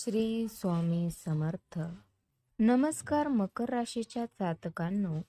श्री स्वामी समर्थ. नमस्कार मकर राशीच्या जातकांनो,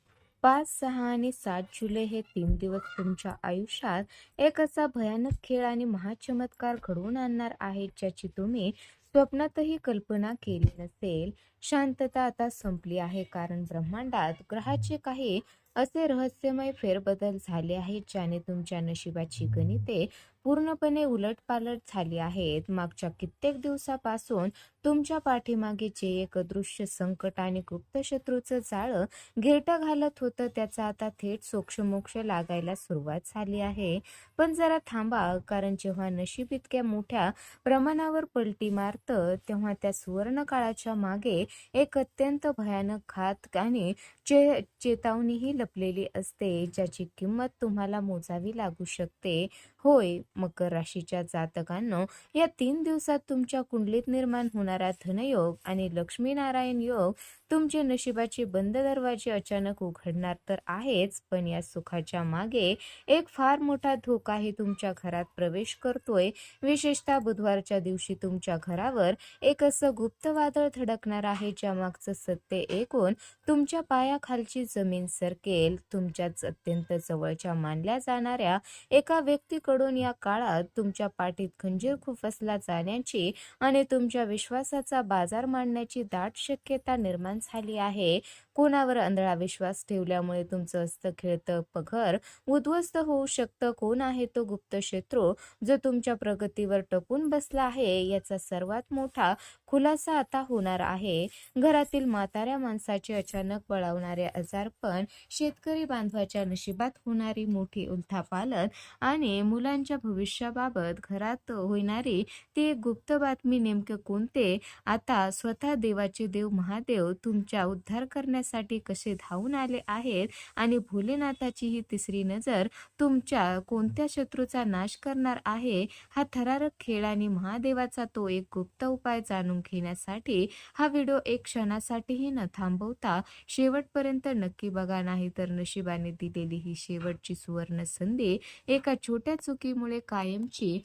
5, 6 आणि 7 जुलै हे 3 दिवस तुमच्या आयुष्यात एक असा भयानक खेळ आणि महाचमत्कार घडवून आणणार आहेत ज्याची तुम्ही स्वप्नातही कल्पना केली नसेल. शांतता आता संपली आहे, कारण ब्रह्मांडात ग्रहाचे काही असे रहस्यमय फेरबदल झाले आहेत ज्याने तुमच्या नशिबाची गणिते पूर्णपणे उलटपालट झाली आहेत. मागच्या कित्येक दिवसापासून तुमच्या पाठीमागे जे एक अदृश्य संकट आणि गुप्त शत्रूचं जाळं गिरटं घालत होतं त्याचा आता थेट सोक्षमोक्ष लागायला सुरुवात झाली आहे. पण जरा थांबा, कारण जेव्हा नशीब इतक्या मोठ्या प्रमाणावर पलटी मारतं तेव्हा त्या सुवर्ण काळाच्या मागे एक अत्यंत भयानक घात आणि चेतावणीही लपलेली असते, ज्याची किंमत तुम्हाला मोजावी लागू शकते. होय मकर राशीच्या जातकांनो, या 3 दिवसात तुमच्या कुंडलीत निर्माण होणारा धनयोग आणि लक्ष्मीनारायण योग तुमचे नशिबाचे बंद दरवाजे अचानक उघडणार तर आहेच, पण या सुखाच्या मागे एक फार मोठा धोकाही तुमच्या घरात प्रवेश करतोय. विशेषतः बुधवारच्या दिवशी तुमच्या घरावर एक असं गुप्त वादळ धडकणार आहे ज्यामागचं सत्य ऐकून तुमच्या पायाखालची जमीन सरकेल. तुमच्याच अत्यंत जवळच्या मानल्या जाणाऱ्या एका व्यक्तीकडून या काळात तुमच्या पाठीत खंजीर खुपसला जाण्याची आणि तुमच्या विश्वासाचा बाजार मांडण्याची दाट शक्यता निर्माण झाली आहे. कोणावर आंधळा विश्वास ठेवल्यामुळे तुमचं खेळतं घर उद्ध्वस्त होऊ शकतं. कोण आहे तो गुप्त शत्रू जो तुमच्या प्रगतीवर टपून बसला आहे याचा सर्वात मोठा खुलासा आता होणार आहे. घरातील म्हाताऱ्या माणसाचे अचानक बळावणारे आजारपण, शेतकरी बांधवाच्या नशिबात होणारी मोठी उलथापालट आणि मुलांच्या भविष्याबाबत घरात होणारी ती एक गुप्त बातमी, नेमके कोणते आता स्वतः देवाचे देव महादेव तुमचा उद्धार करण्यासाठी कसे धावून आले आहेत आणि भोलेनाथाची ही तिसरी नजर तुमच्या कोणत्या शत्रूचा नाश करणार आहे. हा थरारक खेळ आणि महादेवाचा तो एक गुप्त उपाय जाणून घेण्यासाठी हा व्हिडिओ एक क्षणासाठीही न थांबवता शेवटपर्यंत नक्की बघा, नाही तर नशिबाने दिलेली ही शेवटची सुवर्ण संधी एका छोट्या चुकीमुळे कायमची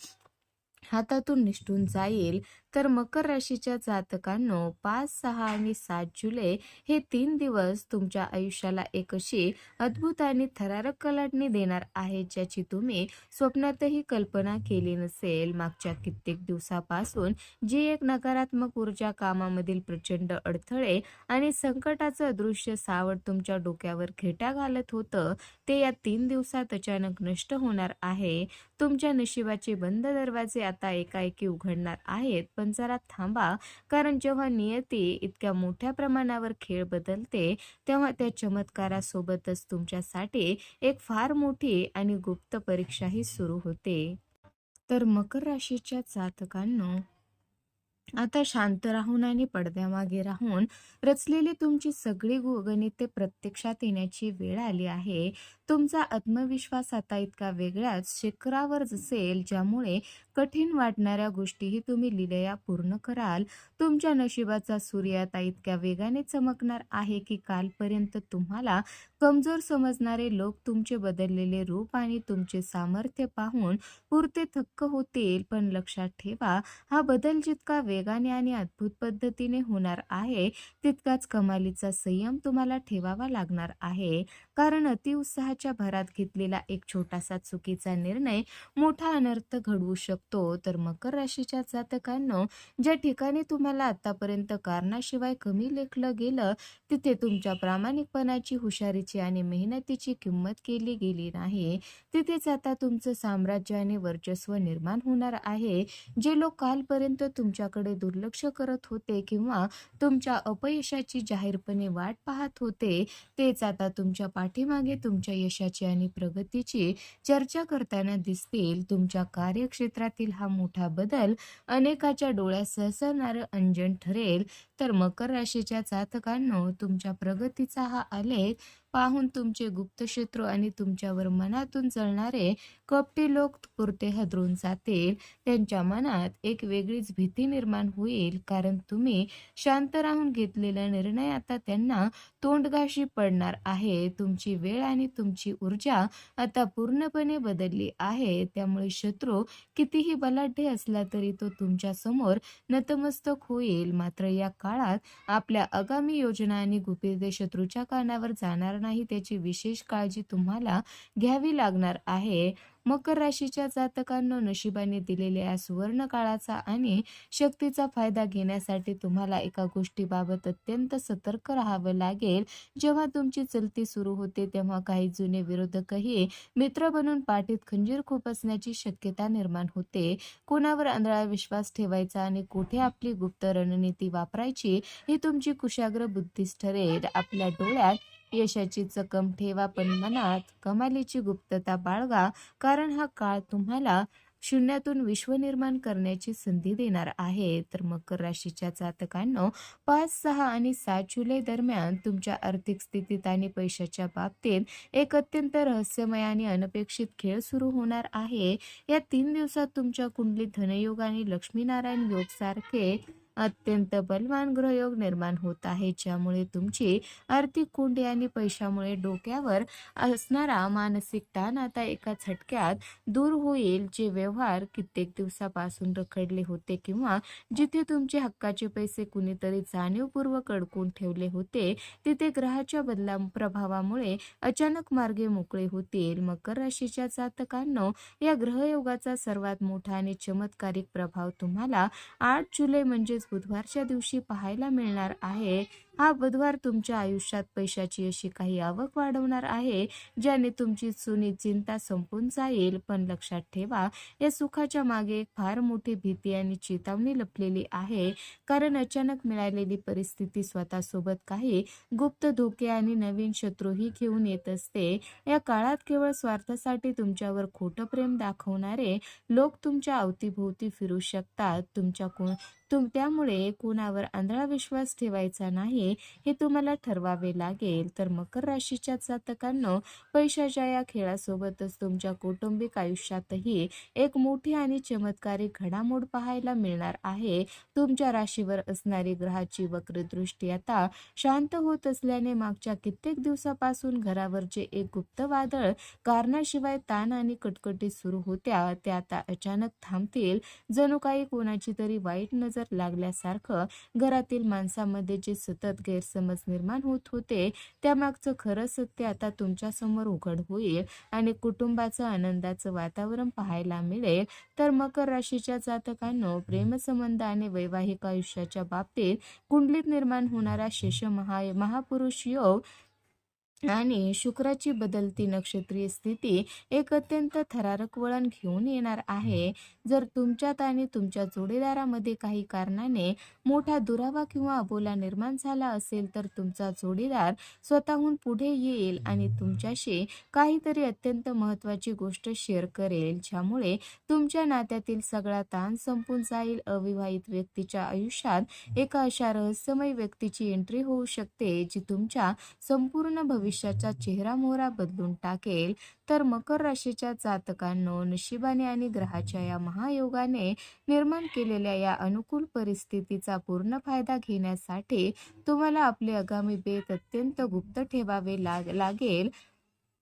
हातातून निसटून जाईल. तर मकर राशीच्या जातकांनो, 5, 6 आणि 7 जुलै हे 3 दिवस तुमच्या आयुष्याला एक अशी अद्भुत आणि थरारक कलाटणी देणार आहेत ज्याची तुम्ही स्वप्नातही कल्पना केली नसेल. मागच्या कित्येक दिवसापासून जी एक नकारात्मक ऊर्जा, कामामधील प्रचंड अडथळे आणि संकटाचं अदृश्य सावट तुमच्या डोक्यावर खेटा घालत होतं ते या 3 दिवसात अचानक नष्ट होणार आहे. तुमच्या नशिबाचे बंद दरवाजे आता एकाएकी उघडणार आहेत. पण जरा थांबा, कारण जेव्हा नियती इतक्या मोठ्या प्रमाणावर खेळ बदलते तेव्हा त्या चमत्कारासोबतच तुमच्यासाठी एक फार मोठी आणि गुप्त परीक्षाही सुरू होते. तर मकर राशीच्या जातकांनो, आता शांत राहून आणि पडद्यामागे राहून रचलेली तुमची सगळी गणिते प्रत्यक्षात येण्याची वेळ आली आहे. तुमचा आत्मविश्वास आता इतका वेगळ्याच शिखरावर असेल ज्यामुळे कठीण वाटणाऱ्या गोष्टीही तुम्ही लिलया पूर्ण कराल. तुमच्या नशिबाचा सूर्य आता इतक्या वेगाने चमकणार आहे की कालपर्यंत तुम्हाला कमजोर समजणारे लोक तुमचे बदललेले रूप आणि तुमचे सामर्थ्य पाहून पुरते थक्क होतील. पण लक्षात ठेवा, हा बदल जितका वेगाने आणि अद्भुत पद्धतीने होणार आहे तितकाच कमालीचा संयम तुम्हाला ठेवावा लागणार आहे. कारण अतिउत्साहाच्या भरात घेतलेला एक छोटासा चुकीचा निर्णय मोठा अनर्थ घडवू शकतो. तर मकर राशीच्या जातकांनो, ज्या ठिकाणी तुम्हाला आतापर्यंत कारणाशिवाय कमी लेखलं गेलं तिथे तुमच्या प्रामाणिकपणाची, हुशारीची आणि मेहनतीची किंमत केली गेली नाही, तिथेच आता तुमचं साम्राज्य आणि वर्चस्व निर्माण होणार आहे. जे लोक कालपर्यंत तुमच्याकडे दुर्लक्ष करत होते किंवा तुमच्या अपयशाची जाहीरपणे वाट पाहत होते तेच आता तुमच्या पाठीमागे तुमच्या यशाची आणि प्रगतीची चर्चा करताना दिसतील. तुमच्या कार्यक्षेत्रातील हा मोठा बदल अनेकाच्या डोळ्यात सहसरणारं अंजन ठरेल. तर मकर राशीच्या जातकांनो, तुमच्या प्रगतीचा हा आलेख पाहून तुमचे गुप्त शत्रू आणि तुमच्यावर मनातून जळणारे कपटी लोक पुरते हादरून जातील. त्यांच्या मनात एक वेगळीच भीती निर्माण होईल, कारण तुम्ही शांत राहून घेतलेला निर्णय आता त्यांना तोंडघाशी पडणार आहे. तुमची वेळ आणि तुमची ऊर्जा आता पूर्णपणे बदलली आहे. त्यामुळे शत्रू कितीही बलाढ्य असला तरी तो तुमच्या समोर नतमस्तक होईल. मात्र या काळात आपल्या आगामी योजना आणि गुपिते शत्रूच्या कानावर जाणार नाही, त्याची विशेष काळजी तुम्हाला घ्यावी लागणार आहे. मकर राशीच्या जातकांनो, नशिबाने दिलेल्या या सुवर्ण काळाचा आणि शक्तीचा फायदा घेण्यासाठी तुम्हाला एका गोष्टीबाबत अत्यंत सतर्क राहावं लागेल. जेव्हा तुमची चलती सुरू होते तेव्हा काही जुने विरोधकही मित्र बनून पाठीत खंजीर खुपसण्याची शक्यता निर्माण होते. कोणावर आंधळा विश्वास ठेवायचा आणि कुठे आपली गुप्त रणनीती वापरायची ही तुमची कुशाग्र बुद्धीच ठरेल. आपल्या डोळ्यात यशाची चकम ठेवा, पण मनात कमालीची गुप्तता बाळगा, कारण हा काळ तुम्हाला शून्यातून विश्व निर्माण करण्याची संधी देणार आहे. तर मकर राशीच्या जातकांनो, 5, 6 आणि 7 जुलै दरम्यान तुमच्या आर्थिक स्थितीत आणि पैशाच्या बाबतीत एक अत्यंत रहस्यमय आणि अनपेक्षित खेळ सुरू होणार आहे. या 3 दिवसात तुमच्या कुंडलीत धनयोग आणि लक्ष्मीनारायण योग सारखे अत्यंत बलवान ग्रहयोग निर्माण होत आहे, ज्यामुळे तुमची आर्थिक कोंडी आणि पैशामुळे डोक्यावर असणारा मानसिक ताण आता एका झटक्यात दूर होईल. जे व्यवहार कित्येक दिवसापासून रखडले होते किंवा जिथे तुमचे हक्काचे पैसे कुणीतरी जाणीवपूर्वक अडकून ठेवले होते, तिथे ग्रहाच्या प्रभावामुळे अचानक मार्गे मोकळे होतील. मकर राशीच्या जातकांनो, या ग्रहयोगाचा सर्वात मोठा आणि चमत्कारिक प्रभाव तुम्हाला 8 जुलै म्हणजेच बुधवारच्या दिवशी पाहायला मिळणार आहे. हा बुधवार तुमच्या आयुष्यात पैशाची अशी काही आवक वाढवणार आहे, ज्याने तुमची जुनी चिंता संपून जाईल. पण लक्षात ठेवा, या सुखाच्या मागे एक फार मोठी भीती आणि चेतावणी लपलेली आहे, कारण अचानक मिळालेली परिस्थिती स्वतःसोबत काही गुप्त धोके आणि नवीन शत्रूही घेऊन येत असते. या काळात केवळ स्वार्थासाठी तुमच्यावर खोटं प्रेम दाखवणारे लोक तुमच्या अवतीभोवती फिरू शकतात. त्यामुळे कोणावर आंधळा विश्वास ठेवायचा नाही, हे तुम्हाला ठरवावे लागेल. तर मकर राशीच्या जातकांनो, पैशाच्या या खेळासोबतच तुमच्या कौटुंबिक आयुष्यातही एक मोठी आणि चमत्कारिक घडामोड पाहायला मिळणार आहे. तुमच्या राशीवर असणारी ग्रहाची वक्रदृष्टी आता शांत होत असल्याने मागच्या कित्येक दिवसापासून घरावर जे एक गुप्त वादळ कारणाशिवाय ताण आणि कटकटी सुरू होत्या, त्या आता अचानक थांबतील. जणू काही कोणाची तरी वाईट नजर लागल्यासारखं घरातील माणसामध्ये जे सतत गैरसमज निर्माण होत होते, त्यामागचं खरं सत्य आता तुमच्या समोर उघड होईल आणि कुटुंबाचं आनंदाचं वातावरण पाहायला मिळेल. तर मकर राशीच्या जातकांनो, प्रेमसंबंध आणि वैवाहिक आयुष्याच्या बाबतीत कुंडलीत निर्माण होणारा महापुरुष योग आणि शुक्राची बदलती नक्षत्रीय स्थिती एक अत्यंत थरारक वळण घेऊन येणार आहे. जर तुमच्यात आणि तुमच्या जोडीदारामध्ये काही कारणाने मोठा दुरावा किंवा अबोला निर्माण झाला असेल, तर तुमचा जोडीदार स्वतःहून पुढे येईल आणि तुमच्याशी काहीतरी अत्यंत महत्त्वाची गोष्ट शेअर करेल, ज्यामुळे तुमच्या नात्यातील सगळा ताण संपून जाईल. अविवाहित व्यक्तीच्या आयुष्यात एका अशा रहस्यमय व्यक्तीची एंट्री होऊ शकते, जी तुमच्या संपूर्ण भविष्याचा चेहरामोहरा बदलून टाकेल. तर मकर राशीच्या जातकांनो, नशिबाने आणि ग्रहाच्या या महायोगाने निर्माण केलेल्या या अनुकूल परिस्थितीचा पूर्ण फायदा घेण्यासाठी तुम्हाला आपले आगामी बेत अत्यंत गुप्त ठेवावे लागेल.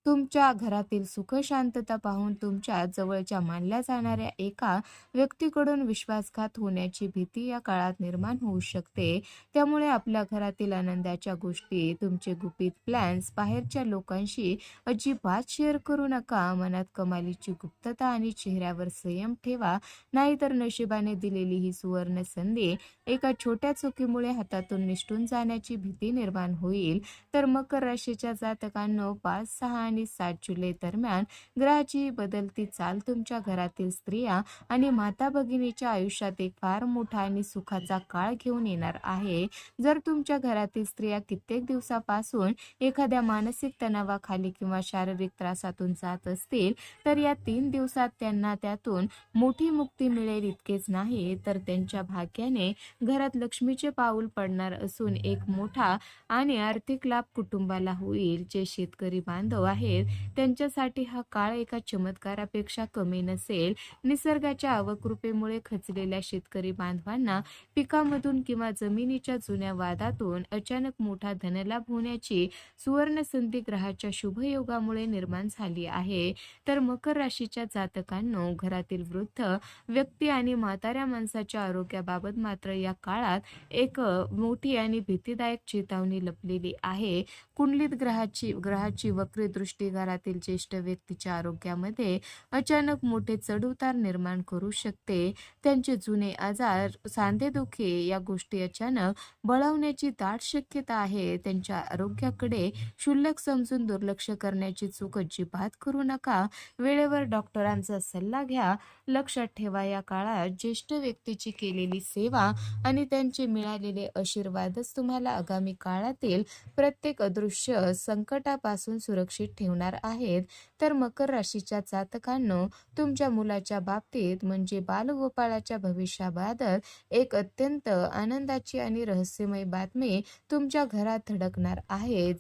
तुमच्या घरातील सुख शांतता पाहून तुमच्या जवळच्या मानल्या जाणाऱ्या एका व्यक्तीकडून विश्वासघात होण्याची भीती या काळात निर्माण होऊ शकते. त्यामुळे आपल्या घरातील आनंदाच्या गोष्टी, तुमचे गुपित प्लॅन्स बाहेरच्या लोकांशी अजिबात शेअर करू नका. मनात कमालीची गुप्तता आणि चेहऱ्यावर संयम ठेवा, नाहीतर नशिबाने दिलेली ही सुवर्ण संधी एका छोट्या चुकीमुळे हातातून निसटून जाण्याची भीती निर्माण होईल. तर मकर राशीच्या जातकांनो, 5, 6 आणि 7 जुलै दरम्यान ग्रहाची बदलती चाल तुमच्या घरातील स्त्रिया आणि माता भगिनीच्या आयुष्यात एक फार मोठा आणि सुखाचा काळ घेऊन येणार आहे. जर तुमच्या घरातील स्त्रिया कित्येक दिवसापासून एखाद्या मानसिक तणावाखाली किंवा शारीरिक त्रासातून जात असतील, तर या 3 दिवसात त्यांना त्यातून मोठी मुक्ती मिळेल. इतकेच नाही तर त्यांच्या भाग्याने घरात लक्ष्मीचे पाऊल पडणार असून एक मोठा आणि आर्थिक लाभ कुटुंबाला होईल. जे शेतकरी बांधव आहेत त्यांच्यासाठी हा काळ एका चमत्कारापेक्षा कमी नसेल. निसर्गाच्या अवकृपेमुळे खचलेल्या शेतकरी बांधवांना पिकामधून किंवा जमिनीच्या जुन्या वादातून अचानक मोठा धनलाभ होण्याची सुवर्ण संधी ग्रहाच्या शुभयोगामुळे निर्माण झाली आहे. तर मकर राशीच्या जातकांनो, घरातील वृद्ध व्यक्ती आणि म्हाताऱ्या माणसाच्या आरोग्याबाबत मात्र या काळात एक मोठी आणि भीतीदायक चेतावणी लपलेली आहे. कुंडलीत ग्रहाची वक्री दृष्टी घरातील ज्येष्ठ व्यक्तीच्या आरोग्यामध्ये अचानक मोठे चढउतार निर्माण करू शकते. त्यांचे जुने आजार, सांधेदुखी या गोष्टी अचानक बळावण्याची दाट शक्यता आहे. त्यांच्या आरोग्याकडे क्षुल्लक समजून दुर्लक्ष करण्याची चूक अजिबात करू नका. वेळेवर डॉक्टरांचा सल्ला घ्या. लक्षात ठेवा, या काळात ज्येष्ठ व्यक्तीची केलेली सेवा आणि त्यांचे मिळालेले आशीर्वादच तुम्हाला आगामी काळातील प्रत्येक अदृश्य संकटापासून सुरक्षित ठेवणार आहेत. तर मकर राशीच्या जातकांनो, तुमच्या मुलाच्या बाबतीत म्हणजे बालगोपाळाच्या भविष्याबाबत एक अत्यंत आनंदाची आणि रहस्यमय बातमी तुमच्या घरात धडकणार आहे.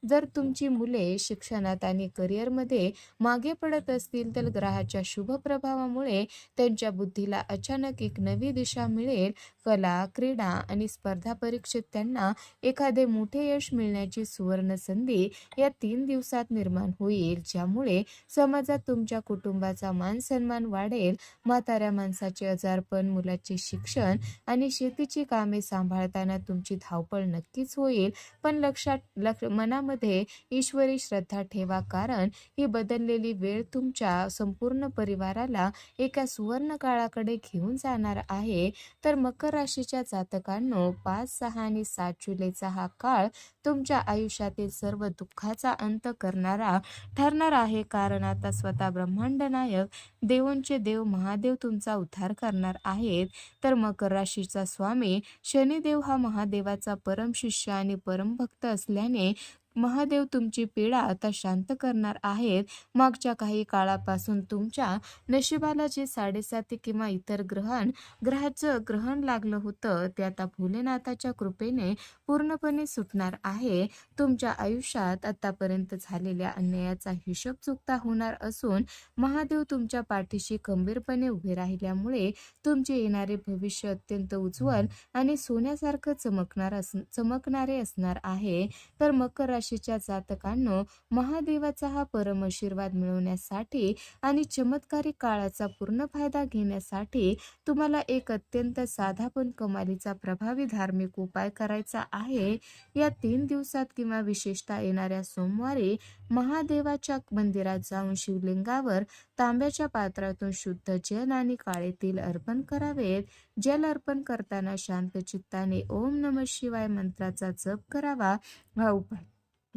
जर तुमची मुले शिक्षणात आणि करिअरमध्ये मागे पडत असतील, तर ग्रहाच्या शुभ प्रभावामुळे त्यांच्या बुद्धीला अचानक एक नवी दिशा मिळेल. कला, क्रीडा आणि स्पर्धा परीक्षेत त्यांना एखादे मोठे यश मिळण्याची सुवर्ण संधी या 3 दिवसात निर्माण होईल, ज्यामुळे समाजात तुमच्या कुटुंबाचा मान सन्मान वाढेल. म्हाताऱ्या माणसाचे आजारपण, मुलाचे शिक्षण आणि शेतीची कामे सांभाळताना तुमची धावपळ नक्कीच होईल, पण मनामध्ये ईश्वरी श्रद्धा ठेवा, कारण ही बदललेली वेळ तुमच्या संपूर्ण परिवाराला एका सुवर्ण काळाकडे घेऊन जाणार आहे. तर मकर राशीच्या जातकांनो, 5, 6 आणि 7 जुलैचा हा काळ तुमच्या आयुष्यातील सर्व दुःखाचा अंत करणारा ठरणार आहे, कारण आता स्वतः ब्रह्मांड नायक, देवोंचे देव महादेव तुमचा उद्धार करणार आहेत. तर मकर राशीचा स्वामी शनिदेव हा महादेवाचा परम शिष्य आणि परमभक्त असल्याने महादेव तुमची पीडा आता शांत करणार आहेत. मागच्या काही काळापासून तुमच्या नशिबाला जे 7.5 किंवा इतर ग्रहाचं ग्रहण लागलं होतं, ते आता भोलेनाथाच्या कृपेने पूर्णपणे सुटणार आहे. तुमच्या आयुष्यात आतापर्यंत झालेल्या अन्यायाचा हिशोब चुकता होणार असून महादेव तुमच्या पाठीशी खंबीरपणे उभे राहिल्यामुळे तुमचे येणारे भविष्य अत्यंत उज्ज्वल आणि सोन्यासारखं चमकणारे असणार आहे. तर मकर राशीच्या जातकांनो, महादेवाचा हा परम आशीर्वाद मिळवण्यासाठी आणि चमत्कारिक काळाचा पूर्ण फायदा घेण्यासाठी तुम्हाला एक अत्यंत साधा पण कमालीचा प्रभावी धार्मिक उपाय करायचा आहे. या 3 दिवसात किंवा विशेषतः येणाऱ्या सोमवारी महादेवाच्या मंदिरात जाऊन शिवलिंगावर तांब्याच्या पात्रातून शुद्ध जल आणि काळे तेल अर्पण करावेत. जल अर्पण करताना शांत चित्ताने ओम नमः शिवाय मंत्राचा जप करावा. हा उपाय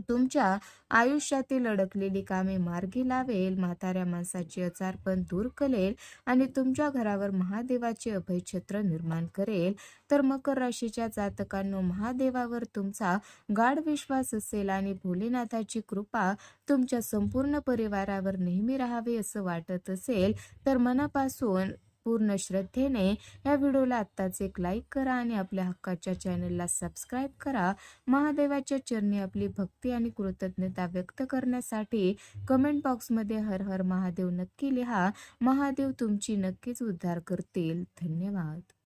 तुमच्या आयुष्यातील अडकलेली कामे मार्गी लावेल, म्हाताऱ्या माणसाची आजारपण दूर करेल आणि तुमच्या घरावर महादेवाचे अभयछत्र निर्माण करेल. तर मकर राशीच्या जातकांनो, महादेवावर तुमचा गाढ विश्वास असेल आणि भोलेनाथाची कृपा तुमच्या संपूर्ण परिवारावर नेहमी राहावी असं वाटत असेल, तर मनापासून पूर्ण श्रद्धेने या व्हिडिओला आत्ताच एक लाईक करा आणि आपल्या हक्काच्या चॅनलला सबस्क्राईब करा. महादेवाच्या चरणी आपली भक्ती आणि कृतज्ञता व्यक्त करण्यासाठी कमेंट बॉक्समध्ये हर हर महादेव नक्की लिहा. महादेव तुमची नक्कीच उद्धार करतील. धन्यवाद.